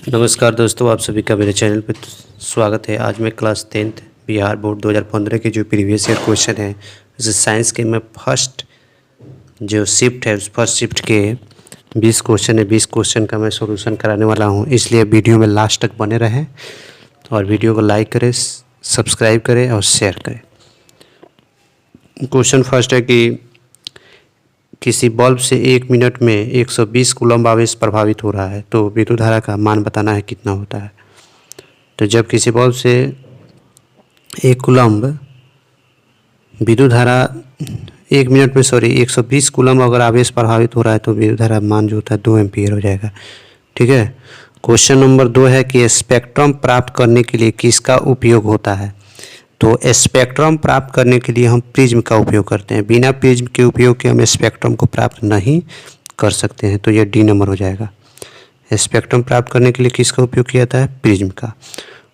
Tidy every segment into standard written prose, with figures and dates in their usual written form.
नमस्कार दोस्तों, आप सभी का मेरे चैनल पर स्वागत है। आज मैं क्लास 10th बिहार बोर्ड 2015 के जो प्रीवियस ईयर क्वेश्चन है जैसे साइंस के मैं फर्स्ट जो शिफ्ट है उस फर्स्ट शिफ्ट के 20 क्वेश्चन है, 20 क्वेश्चन का मैं सॉल्यूशन कराने वाला हूं। इसलिए वीडियो में लास्ट तक बने रहें और वीडियो को लाइक करें, सब्सक्राइब करें और शेयर करें। क्वेश्चन फर्स्ट है कि किसी बल्ब से 1 मिनट में 120 कूलम्ब आवेश प्रभावित हो रहा है तो विद्युत धारा का मान बताना है कितना होता है। तो जब किसी बल्ब से 1 कूलम्ब विद्युत धारा 1 मिनट में 120 कूलम्ब अगर आवेश प्रभावित हो रहा है तो विद्युत धारा मान जो होता है 2 एम्पीयर हो जाएगा। ठीक है। क्वेश्चन नंबर 2 है कि स्पेक्ट्रम प्राप्त करने के लिए किसका उपयोग होता है। तो स्पेक्ट्रम प्राप्त करने के लिए हम प्रिज्म का उपयोग करते हैं। बिना प्रिज्म के उपयोग के हम स्पेक्ट्रम को प्राप्त नहीं कर सकते हैं, तो ये डी नंबर हो जाएगा। स्पेक्ट्रम प्राप्त करने के लिए किसका उपयोग किया जाता है? प्रिज्म का।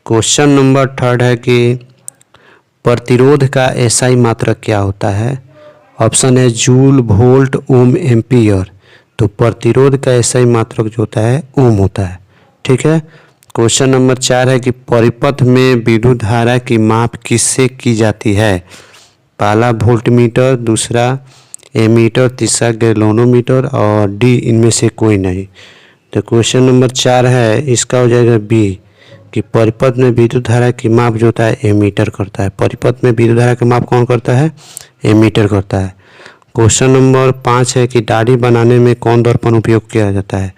क्वेश्चन नंबर 3 है कि प्रतिरोध का एसआई मात्रक क्या होता है। ऑप्शन है जूल, वोल्ट, ओम, एम्पीयर। तो प्रतिरोध का एसआई मात्रक जो होता है ओम होता है। ठीक है। क्वेश्चन नंबर 4 है कि परिपथ में विद्युत धारा की माप किससे की जाती है। पहला वोल्टमीटर, दूसरा एमीटर, तीसरा गैल्वेनोमीटर और डी इनमें से कोई नहीं। तो क्वेश्चन नंबर 4 है इसका हो जाएगा बी कि परिपथ में विद्युत धारा की माप जो होता है एमीटर करता है। परिपथ में विद्युत धारा की माप कौन करता है? एमीटर करता है। क्वेश्चन नंबर 5 है कि दाढ़ी बनाने में कौन दर्पण उपयोग किया जाता है।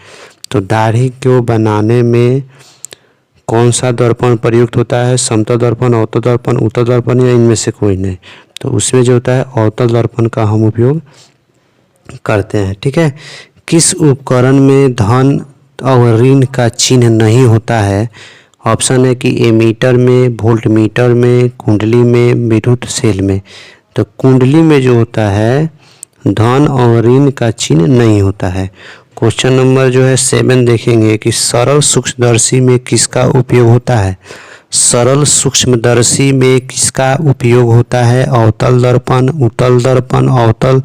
तो दाढ़ी को बनाने में कौन सा दर्पण प्रयुक्त होता है? समतल दर्पण, अवतल दर्पण, उत्तल दर्पण या इनमें से कोई नहीं। तो उसमें जो होता है अवतल दर्पण का हम उपयोग करते हैं। ठीक है। किस उपकरण में धन और ऋण का चिन्ह नहीं होता है। ऑप्शन है कि एमीटर में, वोल्टमीटर में, कुंडली में, विद्युत सेल में। तो कुंडली में जो होता है धन और ऋण का चिन्ह नहीं होता है। क्वेश्चन नंबर जो है 7 देखेंगे कि सरल सूक्ष्मदर्शी में किसका उपयोग होता है। सरल सूक्ष्मदर्शी में किसका उपयोग होता है? अवतल दर्पण, उत्तल दर्पण, अवतल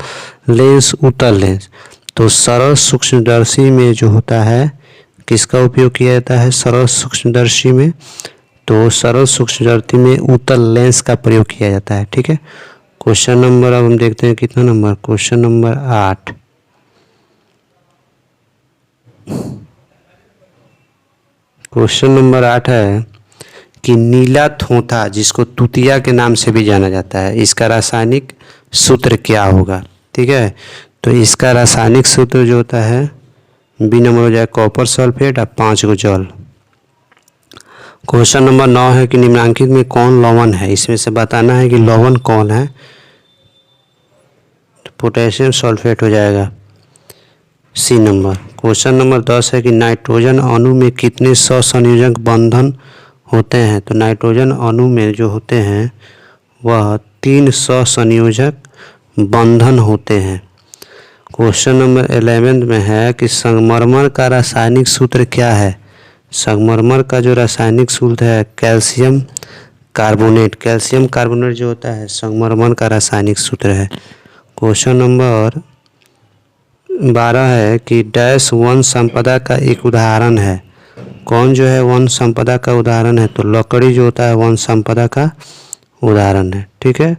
लेंस, उत्तल लेंस। तो सरल सूक्ष्मदर्शी में जो होता है किसका उपयोग किया जाता है? सरल सूक्ष्मदर्शी में तो सरल सूक्ष्मदर्शी में उत्तल लेंस का प्रयोग किया जाता है। ठीक है। क्वेश्चन नंबर अब हम देखते हैं कितना number, question number 8। Question number 8 है कि नीला थोथा जिसको तुतिया के नाम से भी जाना जाता है इसका रासायनिक सूत्र क्या होगा। ठीक है। तो इसका रासायनिक सूत्र जो होता है बी नंबर हो जाए कॉपर सल्फेट और 5 गो जल। क्वेश्चन नंबर 9 है कि निम्नलिखित में कौन लवण है। इसमें से बताना है कि लवण कौन है। तो पोटेशियम सल्फेट हो जाएगा सी नंबर। क्वेश्चन नंबर 10 है कि नाइट्रोजन अणु में कितने सहसंयोजक बंधन होते हैं। तो नाइट्रोजन अणु में जो होते हैं वह 3 सहसंयोजक बंधन होते हैं। क्वेश्चन नंबर 11 में है कि संगमरमर का रासायनिक सूत्र क्या है। संगमरमर का जो रासायनिक सूत्र है कैल्शियम कार्बोनेट। कैल्शियम कार्बोनेट जो होता है संगमरमर का रासायनिक सूत्र है। क्वेश्चन नंबर 12 है कि डैश वन संपदा का एक उदाहरण है। कौन जो है वन संपदा का उदाहरण है। तो लकड़ी जो होता है वन संपदा का उदाहरण है। ठीक है।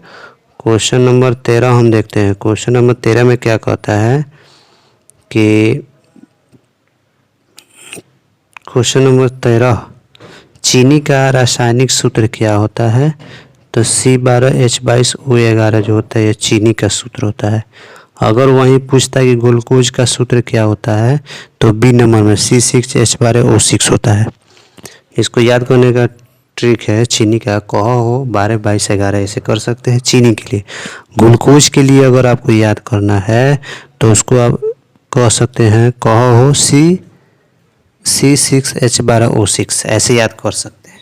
क्वेश्चन नंबर 13 हम देखते हैं। क्वेश्चन नंबर 13 में क्या कहता है कि क्वेश्चन नंबर 13 चीनी का रासायनिक सूत्र क्या होता है। तो C12H22O11 जो होता है ये चीनी का सूत्र होता है। अगर वहीं पूछता है कि ग्लूकोज का सूत्र क्या होता है तो बी नंबर में C6H12O6 होता है। इसको याद करने का ट्रिक है चीनी का कह हो 12, 22, 11 ऐसे कर सकते हैं चीनी के लिए। ग्लूकोज के लिए अगर आपको याद करना है तो उसको आप कह सकते हैं कह हो C6H12O6 ऐसे याद कर सकते हैं।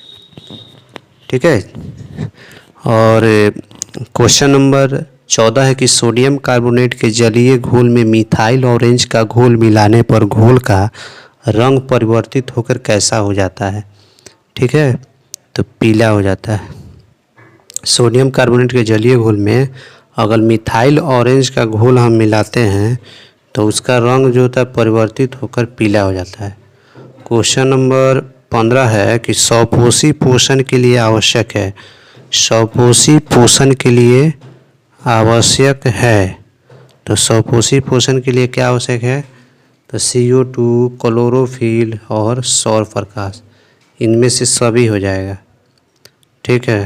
ठीक है। और क्वेश्चन नंबर 14 है कि सोडियम कार्बोनेट के जलीय घोल में मिथाइल ऑरेंज का घोल मिलाने पर घोल का रंग परिवर्तित होकर कैसा हो जाता है। ठीक है। तो पीला हो जाता है। सोडियम कार्बोनेट के जलीय घोल में अगर मिथाइल ऑरेंज का घोल हम मिलाते हैं तो उसका रंग जो होता है परिवर्तित होकर पीला हो जाता है। क्वेश्चन नंबर 15 है कि स्वपोषी पोषण के लिए आवश्यक है। स्वपोषी पोषण के लिए आवश्यक है, तो स्वपोषी पोषण के लिए क्या आवश्यक है? तो CO2, क्लोरोफिल और सौर प्रकाश, इनमें से सभी हो जाएगा। ठीक है।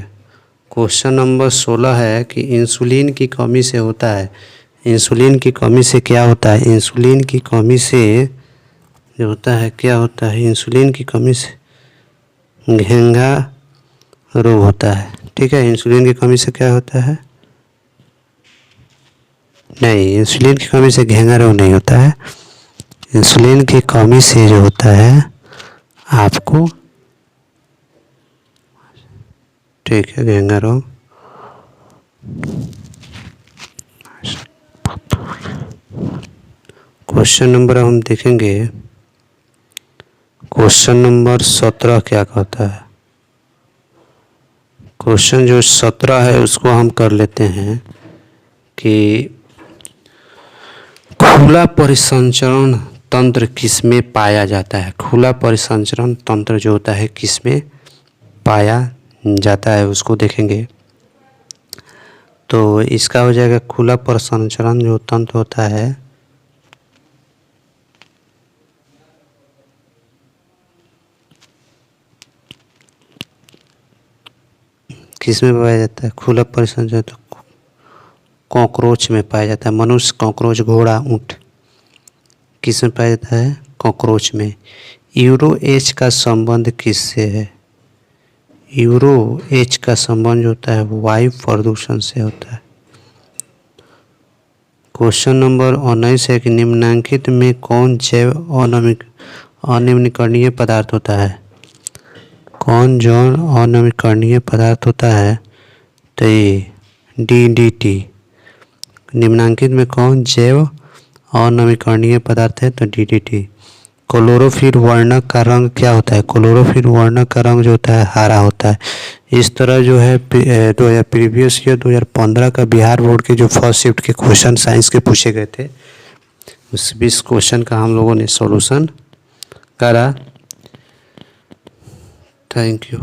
क्वेश्चन नंबर 16 है कि इंसुलिन की कमी से होता है। इंसुलिन की कमी से क्या होता है? इंसुलिन की कमी से जो होता है क्या होता है? इंसुलिन की कमी से घेंघा रोग होता है। ठीक है। इंसुलिन की कमी से क्या होता है? नहीं, इंसुलिन की कमी से घेंघा रोग नहीं होता है। इंसुलिन की कमी से जो होता है आपको, ठीक है, घेंघा रोग। क्वेश्चन नंबर हम देखेंगे, क्वेश्चन नंबर 17 क्या कहता है। क्वेश्चन जो 17 है उसको हम कर लेते हैं कि खुला परिसंचरण तंत्र किसमें पाया जाता है? खुला परिसंचरण तंत्र जो होता है किसमें पाया जाता है, उसको देखेंगे। तो इसका हो जाएगा खुला परिसंचरण जो तंत्र होता है किसमें पाया जाता है? खुला परिसंचरण तो कॉकरोच में पाया जाता है। मनुष्य, कॉकरोच, घोड़ा, ऊंट, किस में पाया जाता है? कॉकरोच में। यूरो एच का संबंध किससे है? यूरो एच का संबंध जो होता है वायु प्रदूषण से होता है। क्वेश्चन नंबर 19 है कि निम्नलिखित में कौन जैव अनवीकरणीय पदार्थ होता है? कौन जौन अनवीकरणीय पदार्थ होता है? तो ये DDT। निम्नलिखित में कौन जैव अनवीकरणीय पदार्थ है? तो DDT। क्लोरोफिल वर्णक का रंग क्या होता है? क्लोरोफिल वर्णक का रंग जो होता है हरा होता है। इस तरह जो है प्रीवियस ईयर 2015 का बिहार बोर्ड के जो फर्स्ट शिफ्ट के क्वेश्चन साइंस के पूछे गए थे, उस 20 क्वेश्चन का हम लोगों ने सॉल्यूशन करा। Thank you.